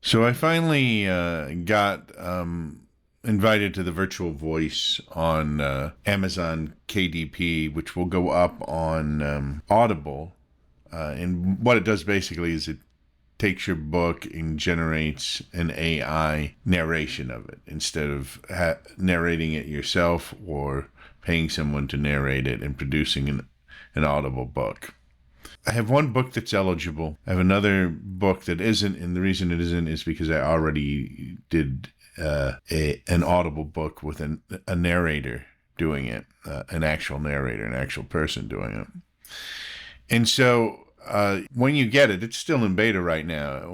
So I finally got invited to the virtual voice on Amazon KDP, which will go up on Audible. And what it does basically is it takes your book and generates an AI narration of it instead of narrating it yourself or paying someone to narrate it and producing an Audible book. I have one book that's eligible. I have another book that isn't, and the reason it isn't is because I already did an Audible book with a narrator doing it, an actual narrator, an actual person doing it. And so when you get it, it's still in beta right now.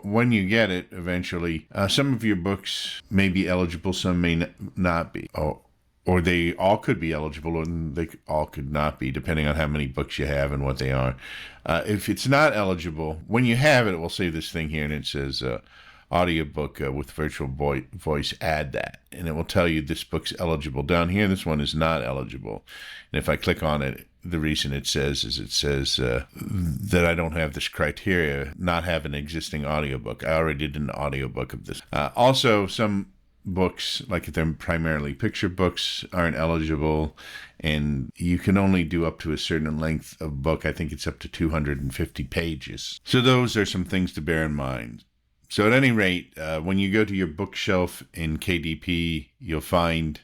When you get it, eventually, some of your books may be eligible, some may not be. Or they all could be eligible, and they all could not be, depending on how many books you have and what they are. If it's not eligible, when you have it, it will say this thing here, and it says audiobook with virtual voice, add that. And it will tell you this book's eligible. Down here, this one is not eligible. And if I click on it, the reason it says that I don't have this criteria, not have an existing audiobook. I already did an audiobook of this. Also, some books, like if they're primarily picture books, aren't eligible, and you can only do up to a certain length of book. I think it's up to 250 pages. So those are some things to bear in mind. So at any rate, when you go to your bookshelf in KDP, you'll find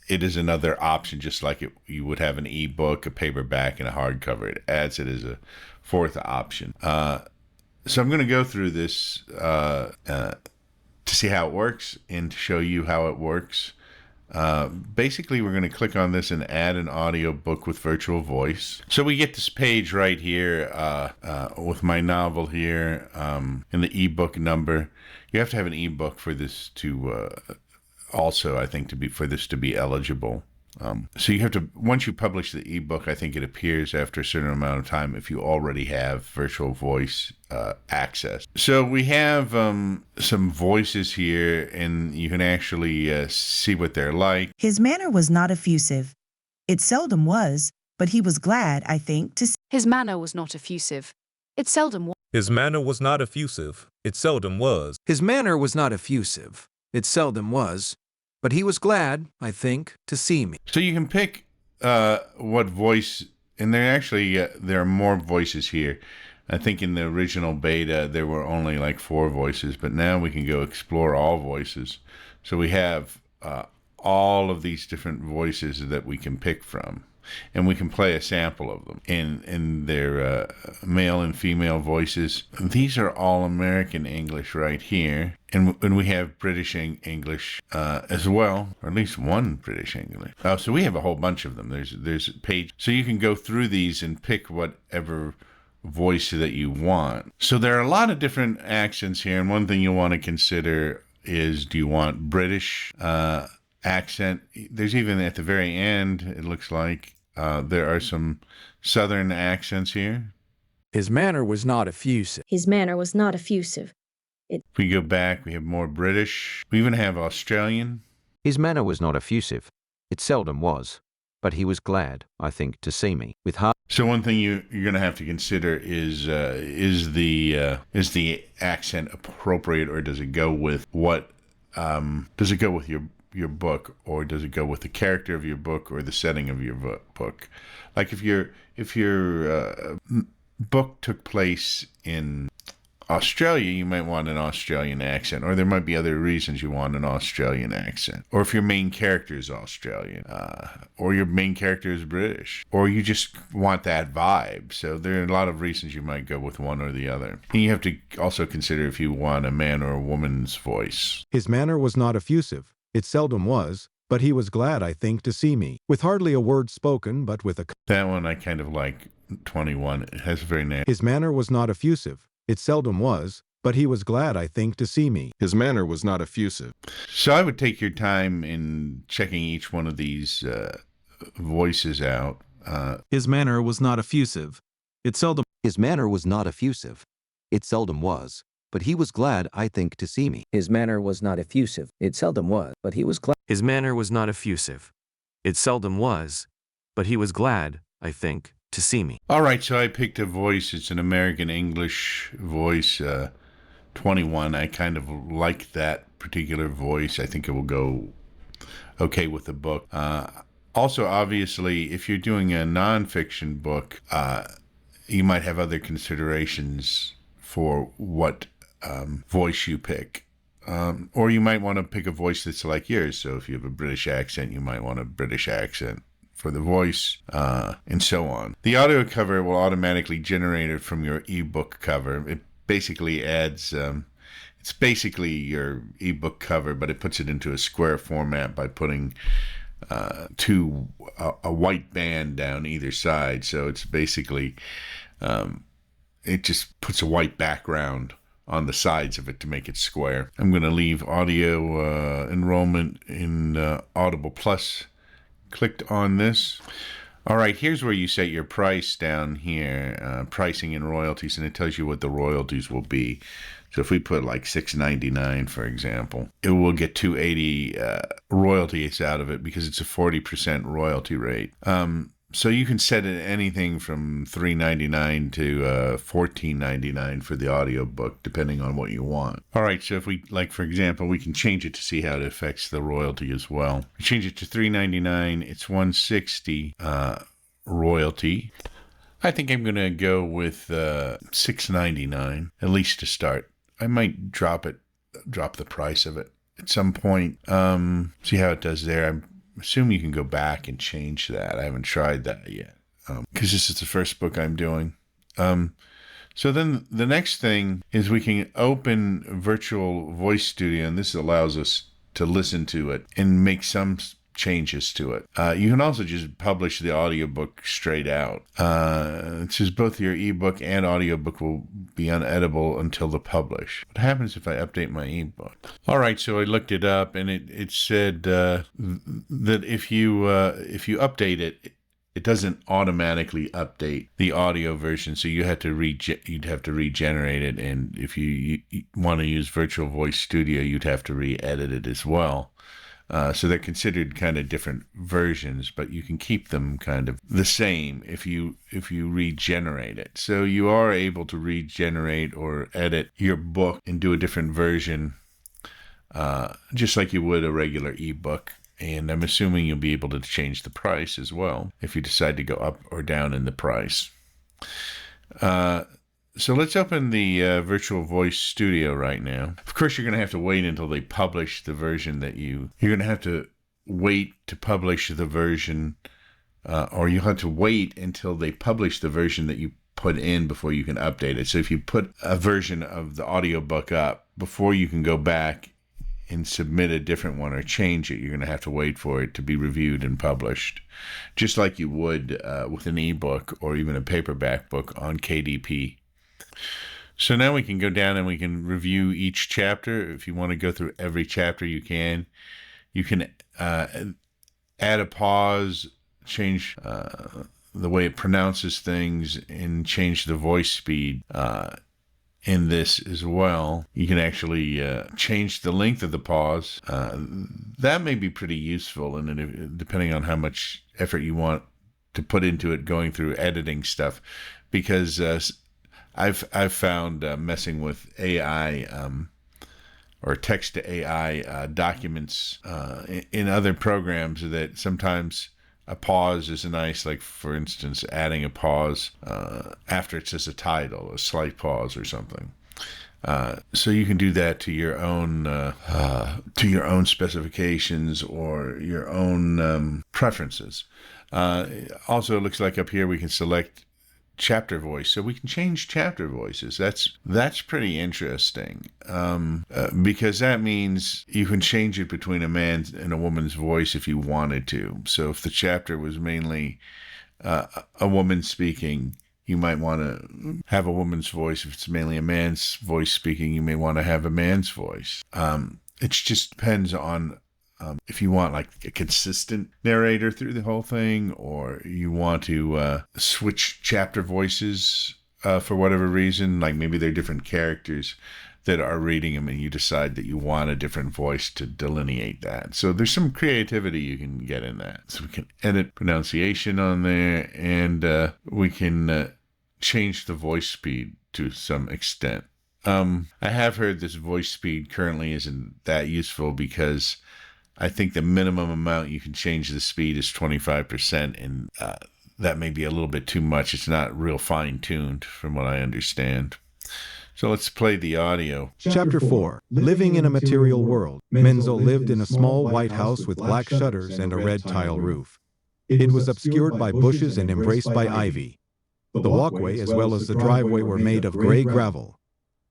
it is another option, just like you would have an ebook, a paperback, and a hardcover. It adds it as a fourth option. So I'm going to go through this to see how it works and to show you how it works. Basically, we're going to click on this and add an audiobook with virtual voice. So we get this page right here with my novel here and the ebook number. You have to have an ebook for this to also, I think, for this to be eligible. So you have to, once you publish the ebook, I think it appears after a certain amount of time if you already have virtual voice access. So we have some voices here, and you can actually see what they're like. His manner was not effusive. It seldom was, but he was glad, I think, to... His manner was not effusive. It seldom was. His manner was not effusive. It seldom was. His manner was not effusive. It seldom was. But he was glad, I think, to see me. So you can pick what voice, and there are more voices here. I think in the original beta, there were only like 4 voices, but now we can go explore all voices. So we have all of these different voices that we can pick from, and we can play a sample of them in their male and female voices. These are all American English right here. And we have British English as well, or at least one British English. So we have a whole bunch of them. There's a page. So you can go through these and pick whatever voice that you want. So there are a lot of different accents here. And one thing you'll want to consider is, do you want British accent? There's even at the very end, it looks like, there are some Southern accents here. His manner was not effusive. His manner was not effusive. If we go back, we have more British. We even have Australian. His manner was not effusive. It seldom was. But he was glad, I think, to see me. So one thing you're going to have to consider is the accent appropriate, or does it go with what? Does it go with your book, or does it go with the character of your book or the setting of your book? Like if your book took place in Australia, you might want an Australian accent, or there might be other reasons you want an Australian accent. Or if your main character is Australian, or your main character is British, or you just want that vibe. So there are a lot of reasons you might go with one or the other. And you have to also consider if you want a man or a woman's voice. His manner was not effusive. It seldom was, but he was glad, I think, to see me. With hardly a word spoken, but with a... That one I kind of like, 21. It has very nice... His manner was not effusive. It seldom was, but he was glad, I think, to see me. His manner was not effusive. So I would take your time in checking each one of these voices out. His manner was not effusive. It seldom... His manner was not effusive. It seldom was. But he was glad, I think, to see me. His manner was not effusive. It seldom was, but he was glad. His manner was not effusive. It seldom was, but he was glad, I think, to see me. All right, so I picked a voice. It's an American English voice. 21. I kind of like that particular voice. I think it will go okay with the book. Also, obviously, if you're doing a nonfiction book, you might have other considerations for what voice you pick. Or you might want to pick a voice that's like yours. So if you have a British accent, you might want a British accent for the voice, and so on. The audio cover will automatically generate it from your ebook cover. It basically adds, it's basically your ebook cover, but it puts it into a square format by putting a white band down either side. So it's basically, it just puts a white background on the sides of it to make it square. I'm going to leave audio enrollment in Audible Plus clicked on this. All right, here's where you set your price down here, pricing and royalties, and it tells you what the royalties will be. So if we put like $6.99, for example, it will get $2.80 royalties out of it because it's a 40% royalty rate. So you can set it anything from $3.99 to $14.99 for the audiobook, depending on what you want. All right, so if we, like, for example, we can change it to see how it affects the royalty as well. We change it to $3.99, it's $1.60 royalty. I think I'm going to go with $6.99, at least to start. I might drop the price of it at some point. See how it does there. I assume you can go back and change that. I haven't tried that yet because this is the first book I'm doing. So then the next thing is we can open Virtual Voice Studio, and this allows us to listen to it and make some changes to it. You can also just publish the audiobook straight out. It says both your ebook and audiobook will be unedible until the publish. What happens if I update my ebook? All right, so I looked it up, and it said that if you update it, it doesn't automatically update the audio version, so you'd have to regenerate it. And if you want to use Virtual Voice Studio, you'd have to re-edit it as well. So they're considered kind of different versions, but you can keep them kind of the same if you regenerate it. So you are able to regenerate or edit your book and do a different version, just like you would a regular ebook. And I'm assuming you'll be able to change the price as well if you decide to go up or down in the price. So let's open the Virtual Voice Studio right now. Of course, you're going to have to wait until they publish the version that you're going to have to wait to publish the version, or you'll have to wait until they publish the version that you put in before you can update it. So if you put a version of the audiobook up before you can go back and submit a different one or change it, you're going to have to wait for it to be reviewed and published, just like you would with an ebook or even a paperback book on KDP. So now we can go down and we can review each chapter. If you want to go through every chapter, you can. You can add a pause, change the way it pronounces things, and change the voice speed in this as well. You can actually change the length of the pause. That may be pretty useful, and depending on how much effort you want to put into it, going through editing stuff, because I've found messing with AI or text to AI documents in other programs that sometimes a pause is nice, like for instance adding a pause after it says a title, a slight pause or something. So you can do that to your own specifications or your own preferences. Also, it looks like up here we can select chapter voice, so we can change chapter voices. That's pretty interesting, because that means you can change it between a man's and a woman's voice if you wanted to. So if the chapter was mainly a woman speaking, you might want to have a woman's voice. If it's mainly a man's voice speaking, you may want to have a man's voice. It just depends on if you want like a consistent narrator through the whole thing, or you want to switch chapter voices for whatever reason, like maybe they're different characters that are reading them and you decide that you want a different voice to delineate that. So there's some creativity you can get in that. So we can edit pronunciation on there, and we can change the voice speed to some extent. I have heard this voice speed currently isn't that useful because I think the minimum amount you can change the speed is 25%, and that may be a little bit too much. It's not real fine-tuned from what I understand. So let's play the audio. Chapter 4. Living in a Material World. Menzel lived in a small white house with black shutters and a red tile roof. It was obscured by bushes and embraced by ivy. The walkway as well as the driveway were made of gray gravel.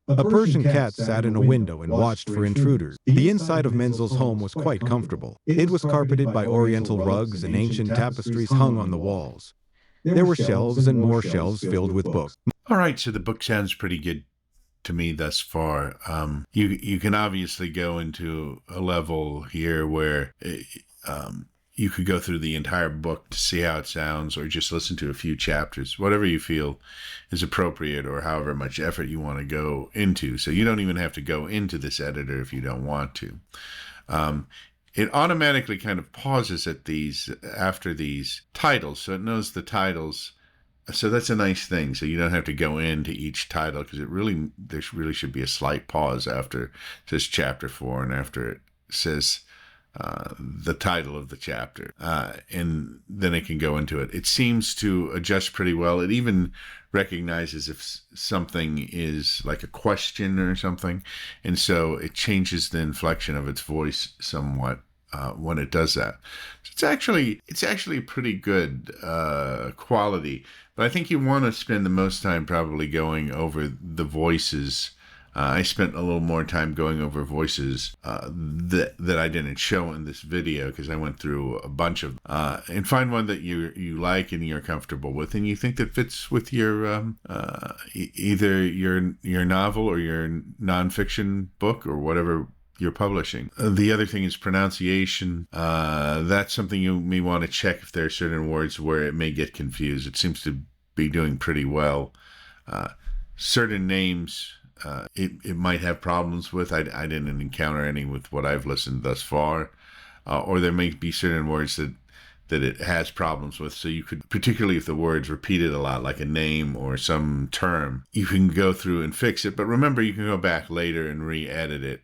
A Persian cat sat in a window and watched for intruders. The inside of Menzel's home was quite comfortable. It was carpeted by oriental rugs and ancient tapestries hung on the walls. There were shelves and more shelves filled with books. All right, so the book sounds pretty good to me thus far. You can obviously go into a level here where you could go through the entire book to see how it sounds, or just listen to a few chapters, whatever you feel is appropriate, or however much effort you want to go into. So you don't even have to go into this editor if you don't want to. It automatically kind of pauses at after these titles, so it knows the titles. So that's a nice thing. So you don't have to go into each title, because there really should be a slight pause after it says chapter 4 and after it says the title of the chapter, and then it can go into it. It seems to adjust pretty well. It even recognizes if something is like a question or something, and so it changes the inflection of its voice somewhat when it does that. So it's actually pretty good quality, but I think you want to spend the most time probably going over the voices. I spent a little more time going over voices that I didn't show in this video, because I went through a bunch of and find one that you like and you're comfortable with and you think that fits with your either your novel or your nonfiction book or whatever you're publishing. The other thing is pronunciation. That's something you may want to check if there are certain words where it may get confused. It seems to be doing pretty well. Certain names it might have problems with. I didn't encounter any with what I've listened thus far. Or there may be certain words that it has problems with. So you could, particularly if the word's repeated a lot, like a name or some term, you can go through and fix it. But remember, you can go back later and re-edit it.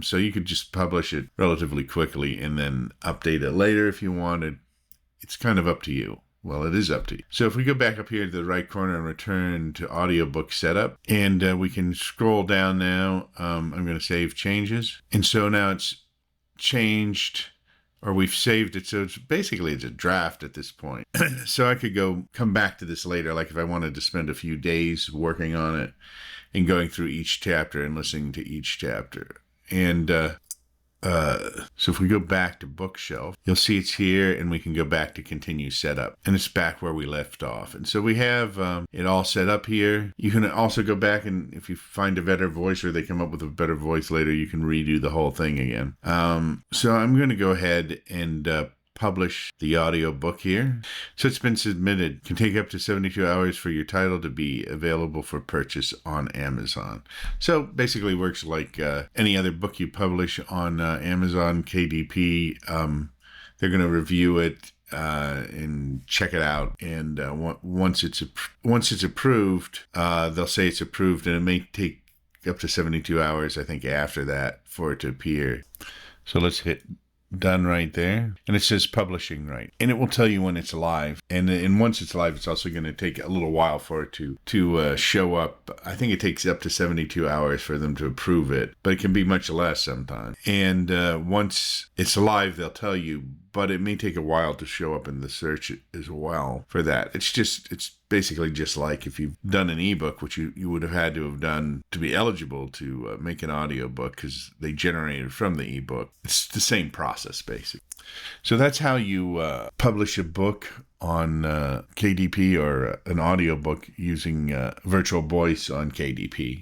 So you could just publish it relatively quickly and then update it later if you wanted. It's kind of up to you. Well, it is up to you. So if we go back up here to the right corner and return to audiobook setup, and we can scroll down now. I'm going to save changes. And so now it's changed, or we've saved it. So it's basically a draft at this point. So I could come back to this later, like if I wanted to spend a few days working on it and going through each chapter and listening to each chapter. And so if we go back to bookshelf, you'll see it's here, and we can go back to continue setup, and it's back where we left off. And so we have it all set up here. You can also go back, and if you find a better voice or they come up with a better voice later, you can redo the whole thing again. So I'm going to go ahead and publish the audiobook here. So it's been submitted. It can take up to 72 hours for your title to be available for purchase on Amazon. So basically works like any other book you publish on Amazon, KDP. They're going to review it and check it out. And once it's approved, they'll say it's approved, and it may take up to 72 hours, I think, after that for it to appear. So let's hit done right there, and it says publishing right, and it will tell you when it's live, and once it's live, it's also going to take a little while for it to show up. I think it takes up to 72 hours for them to approve it, but it can be much less sometimes. And once it's live, they'll tell you, but it may take a while to show up in the search as well for that. It's basically just like if you've done an ebook, which you would have had to have done to be eligible to make an audiobook, because they generated from the ebook. It's the same process, basically. So that's how you publish a book on KDP, or an audiobook using virtual voice on KDP.